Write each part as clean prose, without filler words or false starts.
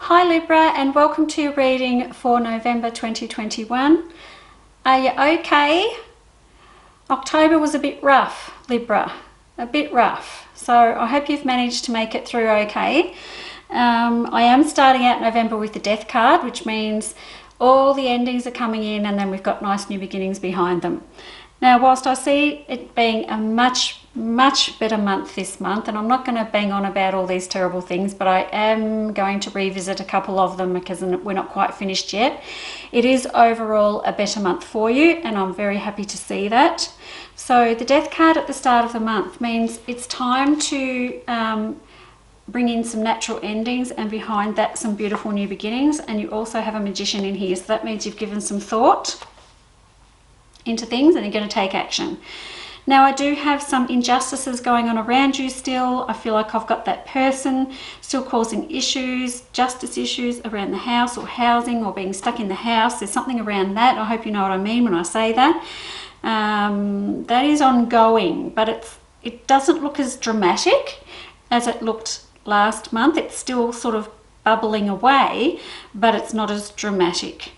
Hi Libra, and welcome to your reading for November 2021. Are you okay? October was a bit rough, Libra, a bit rough. So I hope you've managed to make it through okay. I am starting out November with the Death card, which means all the endings are coming in and then we've got nice new beginnings behind them. Now, whilst I see it being a much better month this month, and I'm not going to bang on about all these terrible things, but I am going to revisit a couple of them because we're not quite finished yet. It is overall a better month for you, and I'm very happy to see that. So the Death card at the start of the month means it's time to bring in some natural endings, and behind that some beautiful new beginnings. And you also have a Magician in here, so that means you've given some thought into things and you're going to take action. Now, I do have some injustices going on around you still. I feel like I've got that person still causing issues, justice issues around the house or housing or being stuck in the house. There's something around that. I hope you know what I mean when I say that. That is ongoing, but it doesn't look as dramatic as it looked last month. It's still sort of bubbling away, but it's not as dramatic.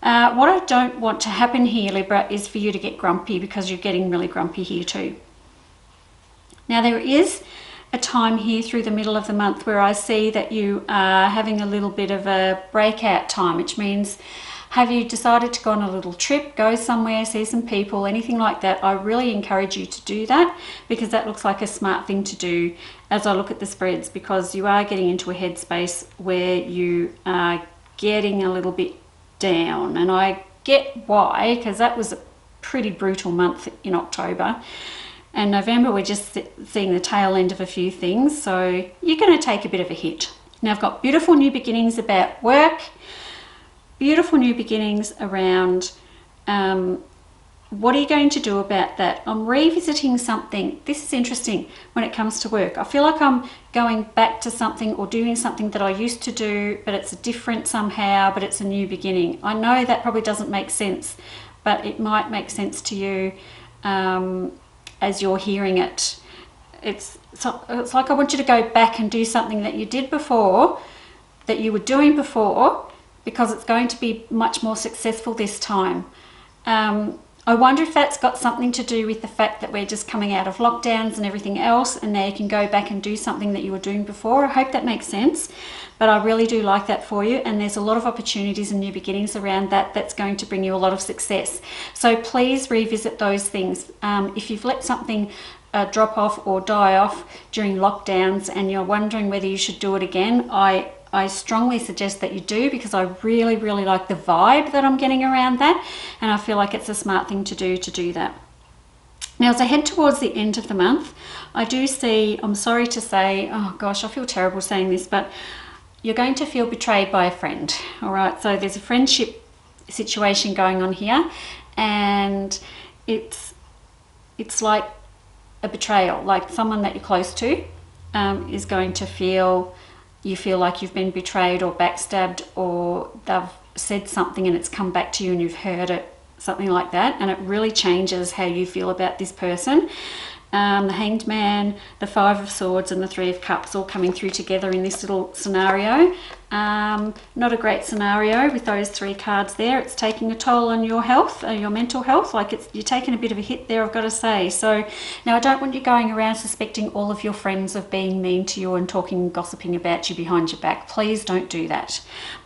What I don't want to happen here, Libra, is for you to get grumpy, because you're getting really grumpy here too. Now, there is a time here through the middle of the month where I see that you are having a little bit of a breakout time, which means, have you decided to go on a little trip, go somewhere, see some people, anything like that? I really encourage you to do that, because that looks like a smart thing to do as I look at the spreads, because you are getting into a headspace where you are getting a little bit down. And I get why, because that was a pretty brutal month in October. And November, we're just seeing the tail end of a few things. So you're going to take a bit of a hit. Now, I've got beautiful new beginnings about work, beautiful new beginnings around what are you going to do about that? I'm revisiting something. This is interesting when it comes to work. I feel like I'm going back to something or doing something that I used to do, but it's different somehow, but it's a new beginning. I know that probably doesn't make sense, but it might make sense to you as you're hearing it. It's like I want you to go back and do something that you did before, that you were doing before, because it's going to be much more successful this time. I wonder if that's got something to do with the fact that we're just coming out of lockdowns and everything else, and now you can go back and do something that you were doing before. I hope that makes sense, but I really do like that for you, and there's a lot of opportunities and new beginnings around that that's going to bring you a lot of success. So please revisit those things. If you've let something drop off or die off during lockdowns and you're wondering whether you should do it again, I strongly suggest that you do, because I really like the vibe that I'm getting around that, and I feel like it's a smart thing to do that. Now, as I head towards the end of the month, I do see, I'm sorry to say, oh gosh, I feel terrible saying this, but you're going to feel betrayed by a friend. All right, so there's a friendship situation going on here, and it's like a betrayal, like someone that you're close to is going to feel like you've been betrayed or backstabbed, or they've said something and it's come back to you and you've heard it, something like that, and it really changes how you feel about this person. The Hanged Man, the Five of Swords and the Three of Cups all coming through together in this little scenario. Not a great scenario with those three cards there. It's taking a toll on your health, your mental health. Like you're taking a bit of a hit there, I've got to say. So now I don't want you going around suspecting all of your friends of being mean to you and talking and gossiping about you behind your back. Please don't do that.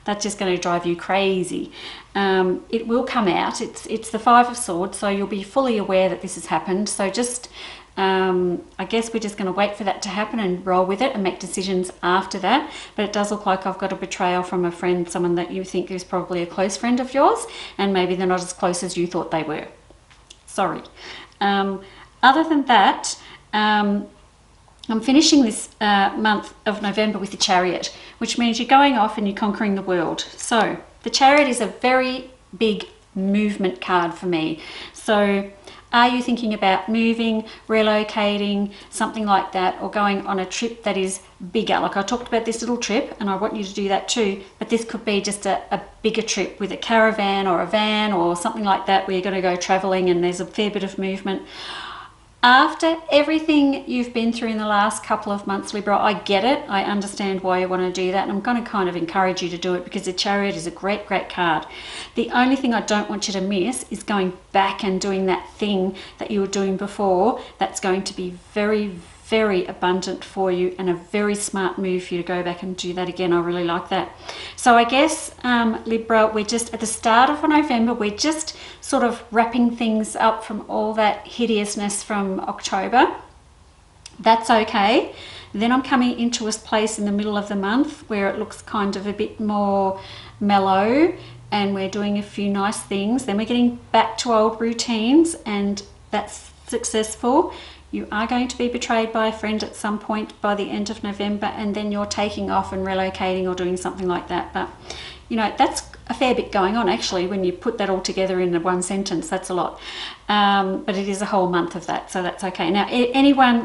That's just going to drive you crazy. It will come out. It's the Five of Swords, so you'll be fully aware that this has happened. So just I guess we're just going to wait for that to happen and roll with it and make decisions after that. But it does look like I've got a betrayal from a friend, someone that you think is probably a close friend of yours, and maybe they're not as close as you thought they were. Sorry. Other than that, I'm finishing this month of November with the Chariot, which means you're going off and you're conquering the world. So the Chariot is a very big movement card for me. So are you thinking about moving, relocating, something like that, or going on a trip that is bigger? Like I talked about this little trip, and I want you to do that too, but this could be just a bigger trip with a caravan or a van or something like that, where you're going to go traveling and there's a fair bit of movement. After everything you've been through in the last couple of months, Libra, I get it. I understand why you want to do that. And I'm going to kind of encourage you to do it because the Chariot is a great, great card. The only thing I don't want you to miss is going back and doing that thing that you were doing before. That's going to be very, very abundant for you and a very smart move for you to go back and do that again. I really like that. So I guess, Libra, we're just at the start of November. We're just sort of wrapping things up from all that hideousness from October. That's okay. Then I'm coming into a place in the middle of the month where it looks kind of a bit more mellow and we're doing a few nice things. Then we're getting back to old routines and that's successful. You are going to be betrayed by a friend at some point by the end of November, and then you're taking off and relocating or doing something like that. But, you know, that's a fair bit going on actually when you put that all together in one sentence. That's a lot. But it is a whole month of that, so that's okay. Now, anyone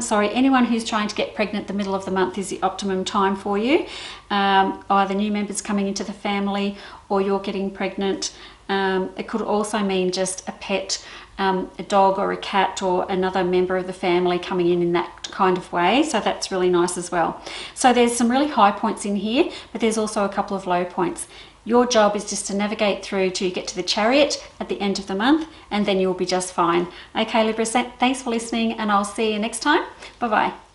who's trying to get pregnant the middle of the month is the optimum time for you. Either new members coming into the family or you're getting pregnant. It could also mean just a pet, a dog or a cat or another member of the family coming in that kind of way. So that's really nice as well. So there's some really high points in here, but there's also a couple of low points. Your job is just to navigate through till you get to the Chariot at the end of the month, and then you'll be just fine. Okay, Libra, thanks for listening, and I'll see you next time. Bye-bye.